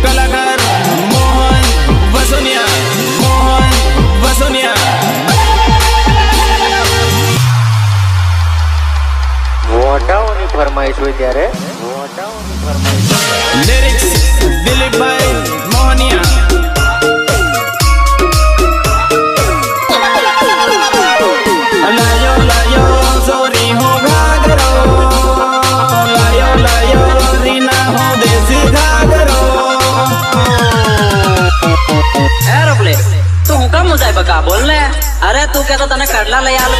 કલાકાર મોહન વસુનિયા મોટાઓની ફરમાઈશ હોય ત્યારે લિરિક્સ દિલીપભાઈ મોહનિયા લાયો લાયો સોરી હો ઘાઘરો લાયો લાયો રીના હો દેસી ઘાઘરો એરોપ્લેન તું હું કામ મુજાય બકા બોલ ને અરે તું કે તો તને કડલા લઈ આલ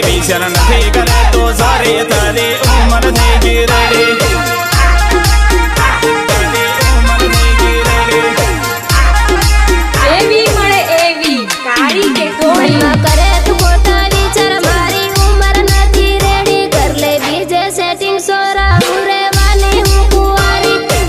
વિચાર નથી કરે તો સારી તારી ઉંમર થઈ ગઈ રેડી એવી મળે એવી કાળી કે કોળી કરે તું ખોટા વિચાર મારી ઉંમર નથી રેડી કર લે બીજે સેટિંગ સોરા ઉરેવાની હું કુંવારી કર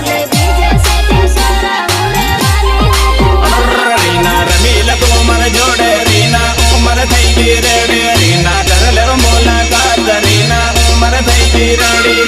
લે બીજે સેટિંગ સોરા ઉરેવાની હું કુંવારી રીના રમી લગો મર જોડે રીના ઉંમર થઈ ગઈ રેડી રીના કર લે મુલાકાત રીના ઉંમર થઈ ગઈ રેડી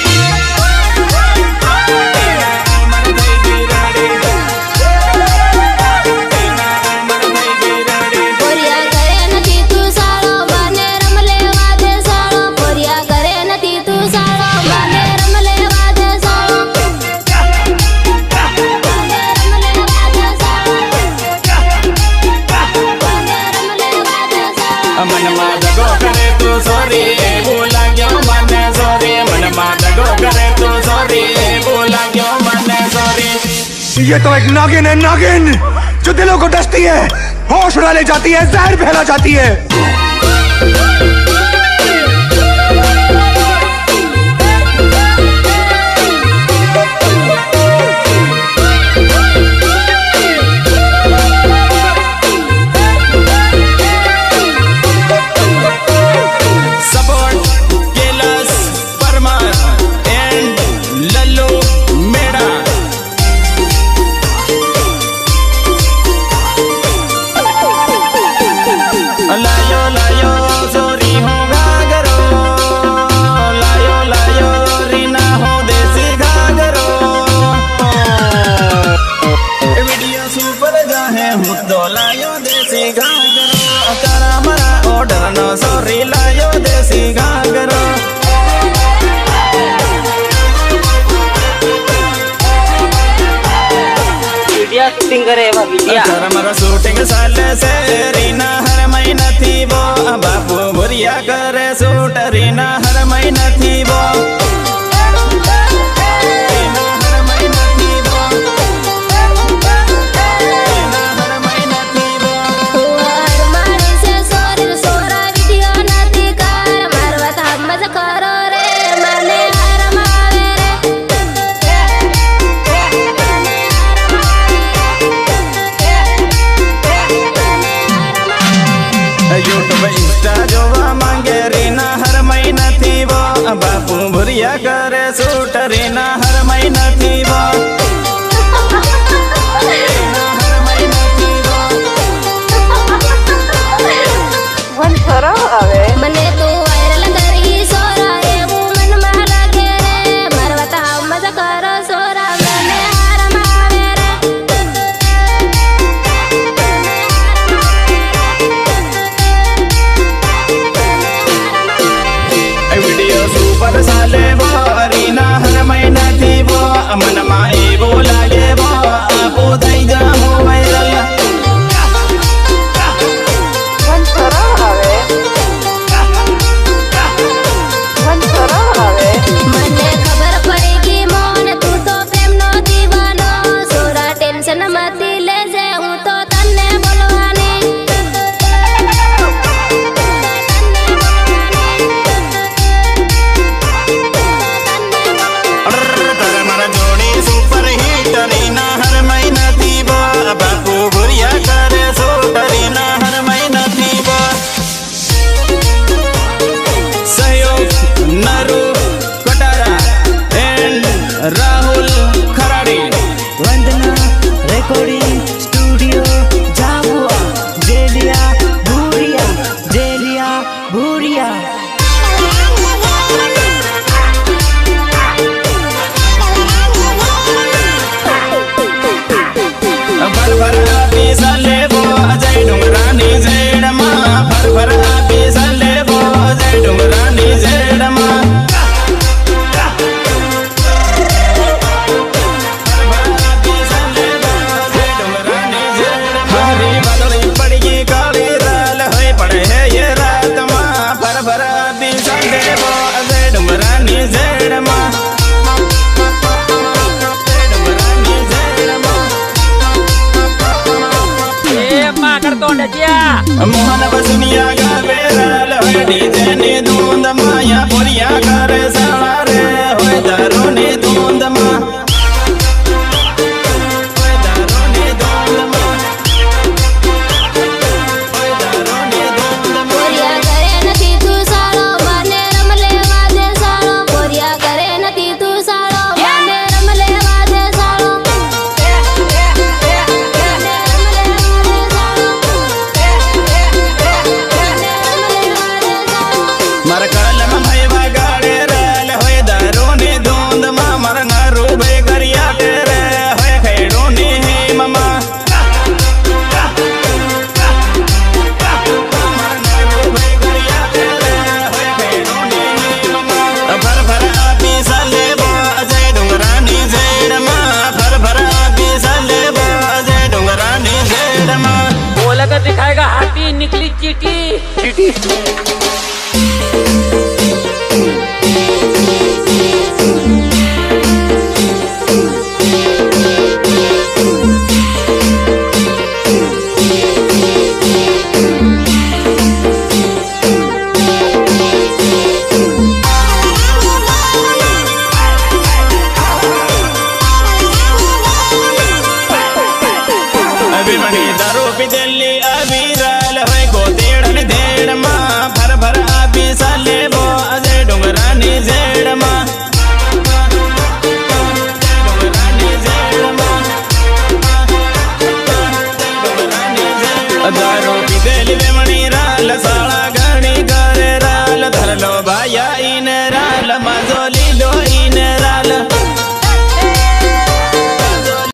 મનમાં દગો કરે તો સોરી બોલાગ્યો મને સોરી મનમાં દગો કરે તો સોરી બોલાગ્યો મને સોરી ये तो एक नागिन है, नागिन जो दिलों को डसती है, होश उड़ा ले जाती है, जहर फैला जाती है। લાયો લાયો સોરી હો ઘાઘરો લાયો લાયો રીના હો દેસી ઘાઘરો વિડિયો સુપર જાહે હું તો લાયો દેસી ઘાઘરો તારા મારા ઓર્ડર નો સોરી લાયો દેસી ઘાઘરો વિડિયા શૂટિંગ કરે એવા વિડિયા તારા મારા શૂટિંગ ચાલે છે રીના હર મહિના થી બો બાપુ ભુરિયા કરે શૂટ રીના હર મહિના થી બો YouTube Insta જોવા માંગે રીના હર મહિના થી બો બાપુ ભુરિયા કરે શૂટ રીના હર મહિના થી બો મને તું વાયરલ કરી સોરા એવું મનમાં લાગે રે મારવા તાવ મજા કરો સોરા મને હારમ આવે રે વિડિયો સુપર ચાલે બો રીના હર મહિના થી બો મનમાં એવું લાગે બો આપો થઈ જાહો વાયરલ મને ખબર પડી ગઈ મોન તું તો પ્રેમનો દીવાનો સોરા ટેન્શન મતી લેજે હું તો તને બોલવાની તારા મારા જોડી સુપર હિટ રીના હર મહિના થી બો બાપુ ભુરિયા કરતો ડટિયા મોહન બસુનિયા ગાવે રાલ હોય ડીજે ની ધૂંધ માયા પોરિયા કરે સાળા રે હોય દારૂ ની ધૂંધ માં પોરિયા કરે નથી તું સાળો મને રમ લેવા દે સાળો પોરિયા કરે નથી તું સાળો મને રમ લેવા દે સાળો મારા કલમ ભાઈ વગાડે રેલ હોય દારૂ ની ધૂંધ માં મારા નારું ભાઈ કરિયા કરે હોય ખેડૂ ની હિમમાં ફર ફર આપી સાલે બાજે ડુંગરાની ઝેડમાં ફર ફર આપી સાલે બાજે ડુંગરાની ઝેડમાં बोला कर दिखाएगा हाथी निकली चीटी ચીટી